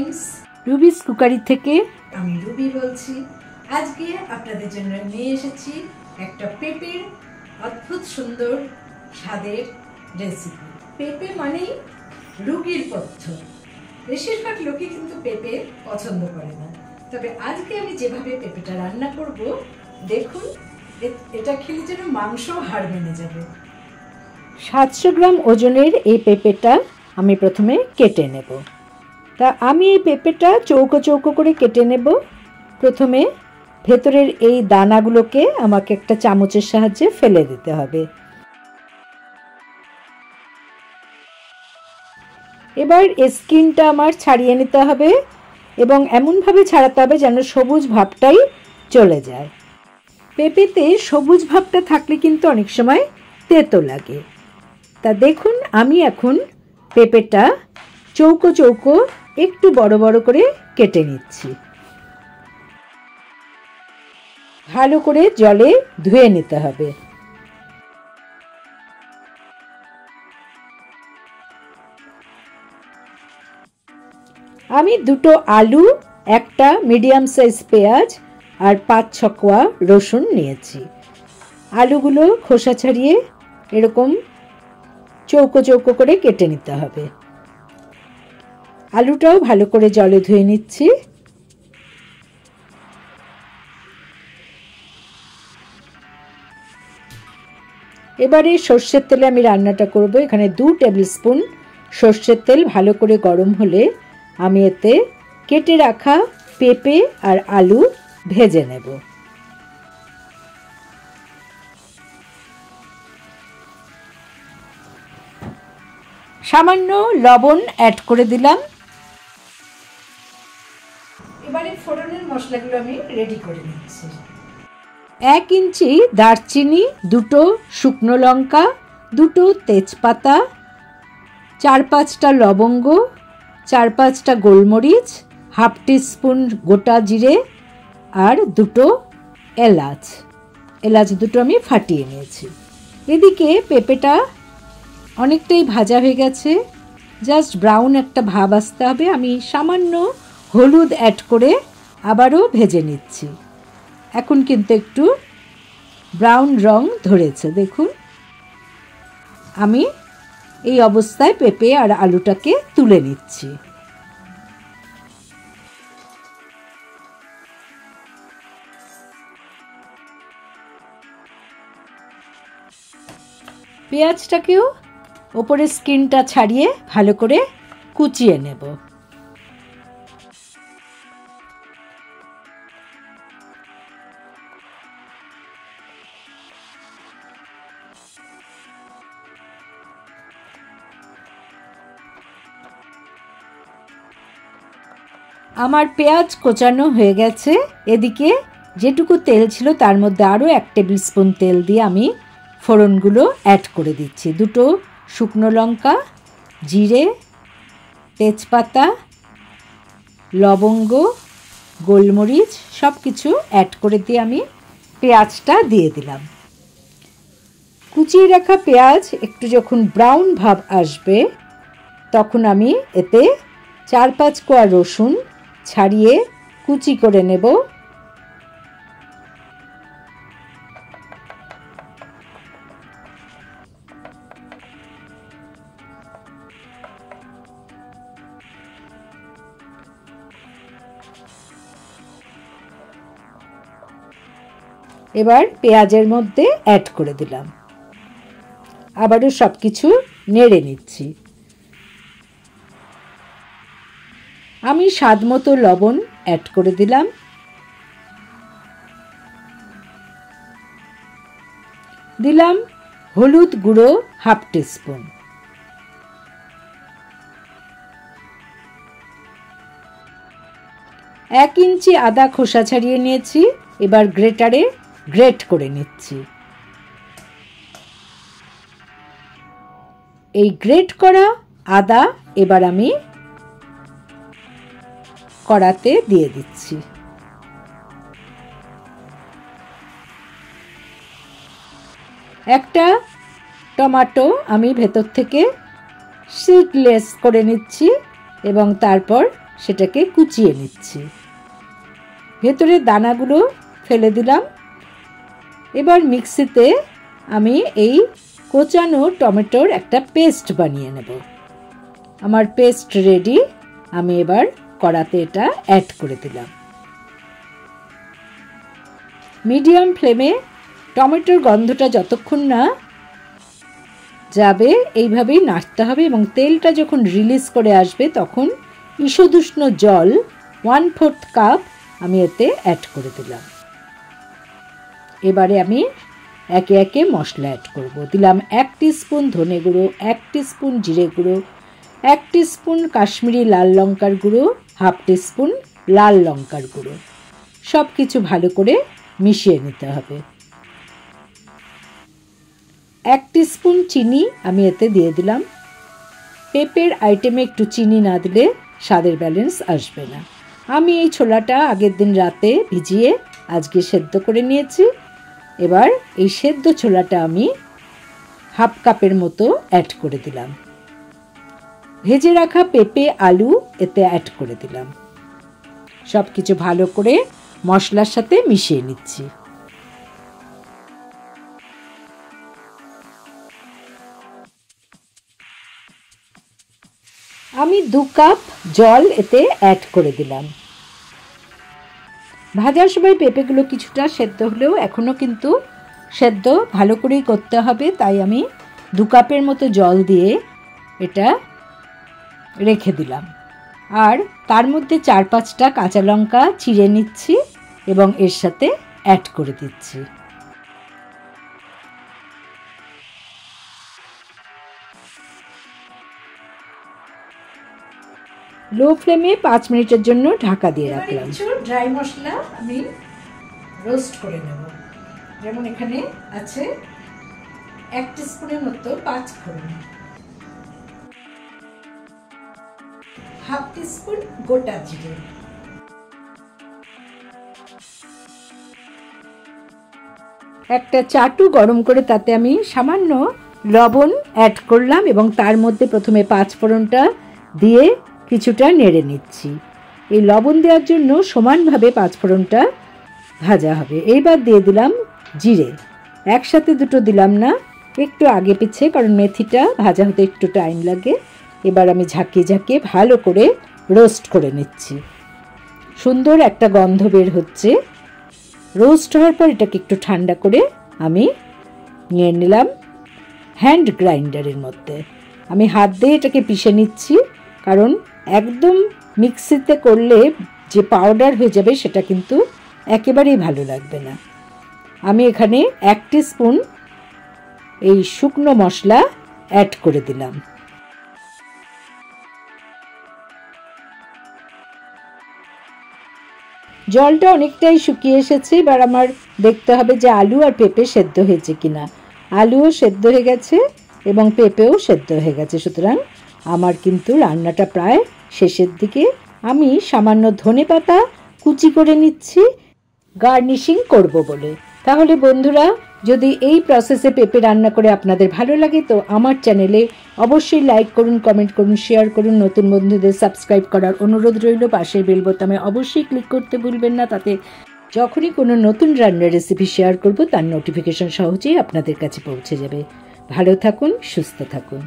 Friends, রুবিস cookery থেকে আমি Ruby বলছি। আজকে আপনাদের জন্য নিয়ে এসেছি একটা পেঁপের অদ্ভুত সুন্দর স্বাদের রেসিপি। পেঁপে মানেই রোগীর পথ্য। বেশিরভাগ লোকই কিন্তু পেঁপে পছন্দ করে না, তবে আজকে আমি যেভাবে পেঁপেটা রান্না করব, দেখুন এটা খেলে যেন মাংস হাড় মেনে যাবে। 700 গ্রাম ওজনের এই পেঁপেটা আমি প্রথমে কেটে নেব। তা আমি এই পেঁপেটা চৌকো চৌকো করে কেটে নেব। প্রথমে ভেতরের এই দানাগুলোকে আমাকে একটা চামচের সাহায্যে ফেলে দিতে হবে। এবার স্কিনটা আমার ছাড়িয়ে নিতে হবে এবং এমনভাবে ছাড়াতে হবে যেন সবুজ ভাবটাই চলে যায়। পেঁপেতে সবুজ ভাবটা থাকলে কিন্তু অনেক সময় তেতো লাগে। তা দেখুন, আমি এখন পেঁপেটা চৌকো চৌকো একটু বড় বড় করে কেটে নিচ্ছি। ভালো করে জলে ধুয়ে নিতে হবে। আমি দুটো আলু, একটা মিডিয়াম সাইজ পেঁয়াজ আর 5-6 কোয়া রসুন নিয়েছি। আলুগুলো খোসা ছাড়িয়ে এরকম চৌকো চৌকো করে কেটে নিতে হবে। আলুটাও ভালো করে জলে ধুয়ে নিচ্ছি। এবারে সর্ষের তেলে আমি রান্নাটা করব। এখানে 2 টেবিল স্পুন সর্ষের তেল ভালো করে গরম হলে আমি এতে কেটে রাখা পেঁপে আর আলু ভেজে নেব। সামান্য লবণ অ্যাড করে দিলাম। এবারে ফোড়নের মশলাগুলো আমি রেডি করে নিচ্ছি। 1 ইঞ্চি দারচিনি, 2টো শুকনো লঙ্কা, 2টো তেজপাতা, 4-5টা লবঙ্গ, 4-5টা গোলমরিচ, হাফ টিস্পুন গোটা জিরে আর 2টো এলাচ। এলাচ 2টো আমি ফাটিয়ে নিয়েছি। এদিকে পেঁপেটা অনেকটাই ভাজা হয়ে গেছে, জাস্ট ব্রাউন একটা ভাব আসতে হবে। আমি সামান্য হলুদ অ্যাড করে আবারও ভেজে নিচ্ছি। এখন কিন্তু একটু ব্রাউন রং ধরেছে, দেখুন। আমি এই অবস্থায় পেঁপে আর আলুটাকে তুলে নিচ্ছি। পেঁয়াজটাকেও ওপরের স্কিনটা ছাড়িয়ে ভালো করে কুচিয়ে নেব। আমার পেঁয়াজ কোচানো হয়ে গেছে। এদিকে যেটুকু তেল ছিল তার মধ্যে আরও 1 টেবিল স্পুন তেল দিয়ে আমি ফোড়নগুলো অ্যাড করে দিচ্ছি। 2টো শুকনো লঙ্কা, জিরে, তেজপাতা, লবঙ্গ, গোলমরিচ সব কিছু অ্যাড করে দিয়ে আমি পেঁয়াজটা দিয়ে দিলাম। কুচিয়ে রাখা পেঁয়াজ একটু যখন ব্রাউন ভাব আসবে তখন আমি এতে 4-5 কোয়া রসুন ছাড়িয়ে কুচি করে নেব। এবার পেঁয়াজের মধ্যে অ্যাড করে দিলাম। আবারও সব কিছু নেড়ে নিচ্ছি। আমি স্বাদ মতো লবণ অ্যাড করে দিলাম। দিলাম হলুদ গুঁড়ো হাফ টিস্পুন। এক ইঞ্চি আদা খোসা ছাড়িয়ে নিয়েছি, এবার গ্রেটারে গ্রেট করে নিচ্ছি। এই গ্রেট করা আদা এবার আমি কড়াতে দিয়ে দিচ্ছি। একটা টমেটো আমি ভেতর থেকে সিডলেস করে নিচ্ছি এবং তারপর সেটাকে কুচিয়ে নিচ্ছি। ভেতরের দানাগুলো ফেলে দিলাম। এবার মিক্সিতে আমি এই কোচানো টমেটোর একটা পেস্ট বানিয়ে নেব। আমার পেস্ট রেডি। আমি এবার কড়াতে এটা অ্যাড করে দিলাম। মিডিয়াম ফ্লেমে টমেটোর গন্ধটা যতক্ষণ না যাবে এইভাবেই নাড়তে হবে, এবং তেলটা যখন রিলিজ করে আসবে তখন ঈষদুষ্ণ জল 1/4 কাপ আমি এতে অ্যাড করে দিলাম। এবারে আমি একে একে মশলা অ্যাড করব। দিলাম 1 টিস্পুন ধনে গুঁড়ো, 1 টিস্পুন জিরে গুঁড়ো, 1 টিস্পুন কাশ্মীরি লাল লঙ্কার গুঁড়ো, 1/2 টিস্পুন লাল লঙ্কার গুঁড়ো। সব কিছু ভালো করে মিশিয়ে নিতে হবে। 1 টিস্পুন চিনি আমি এতে দিয়ে দিলাম। পেঁপের আইটেমে একটু চিনি না দিলে স্বাদের ব্যালেন্স আসবে না। আমি এই ছোলাটা আগের দিন রাতে ভিজিয়ে আজকে সেদ্ধ করে নিয়েছি। এবার এই সেদ্ধ ছোলাটা আমি 1/2 কাপের মতো অ্যাড করে দিলাম। ভেজে রাখা পেঁপে আলু এতে অ্যাড করে দিলাম। সব কিছু ভালো করে মশলার সাথে মিশিয়ে নিচ্ছি। আমি 2 কাপ জল এতে অ্যাড করে দিলাম। ভাজার সময় পেঁপেগুলো কিছুটা সেদ্ধ হলেও এখনও কিন্তু সেদ্ধ ভালো করেই করতে হবে, তাই আমি 2 কাপের মতো জল দিয়ে এটা রেখে দিলাম। আর তার মধ্যে 4-5টা কাঁচা লঙ্কা চিড়ে নিচ্ছি এবং এর সাথে অ্যাড করে দিচ্ছি। লো ফ্লেমে 5 মিনিটের জন্য ঢাকা দিয়ে রাখলাম। কিছু ড্রাই মশলা আমি রোস্ট করে নেব। যেমন এখানে আছে 1 টিস্পুনের মতো 5 ফোড়ন, 1/2 টিস্পুন গোটা জিরে, একটা চাটু গরম করে তাতে আমি সামান্য লবণ অ্যাড করলাম এবং তার মধ্যে প্রথমে 5 ফোড়নটা দিয়ে কিছুটা নেড়ে নিচ্ছি। এই লবণ দেওয়ার জন্য সমানভাবে 5 ফোড়নটা ভাজা হবে। এইবার দিয়ে দিলাম জিরে। একসাথে দুটো দিলাম না, একটু আগে পিছে, কারণ মেথিটা ভাজা হতে একটু টাইম লাগে। এবার আমি ঝাঁকিয়ে ঝাঁকিয়ে ভালো করে রোস্ট করে নিচ্ছি। সুন্দর একটা গন্ধ বের হচ্ছে। রোস্ট হওয়ার পর এটাকে একটু ঠান্ডা করে আমি নিয়ে নিলাম হ্যান্ড গ্রাইন্ডারের মধ্যে। আমি হাত দিয়ে এটাকে পিষে নিচ্ছি, কারণ একদম মিক্সিতে করলে যে পাউডার হয়ে যাবে সেটা কিন্তু একেবারেই ভালো লাগবে না। আমি এখানে 1 টিস্পুন এই শুকনো মশলা অ্যাড করে দিলাম। জলটা অনেকটাই শুকিয়ে এসেছে। এবার আমার দেখতে হবে যে আলু আর পেঁপে সেদ্ধ হয়েছে কিনা। আলুও সেদ্ধ হয়ে গেছে এবং পেঁপেও সেদ্ধ হয়ে গেছে, সুতরাং আমার কিন্তু রান্নাটা প্রায় শেষের দিকে। আমি সামান্য ধনেপাতা কুচি করে নিচ্ছি গার্নিশিং করব বলে। তাহলে বন্ধুরা, যদি এই প্রসেসে পেঁপে রান্না করে আপনাদের ভালো লাগে তো আমার চ্যানেলে অবশ্যই লাইক করুন, কমেন্ট করুন, শেয়ার করুন। নতুন বন্ধুদের সাবস্ক্রাইব করার অনুরোধ রইল। পাশের বেল বোতামে অবশ্যই ক্লিক করতে ভুলবেন না, তাতে যখনই কোনো নতুন রান্নার রেসিপি শেয়ার করব তার নোটিফিকেশন সহজেই আপনাদের কাছে পৌঁছে যাবে। ভালো থাকুন, সুস্থ থাকুন।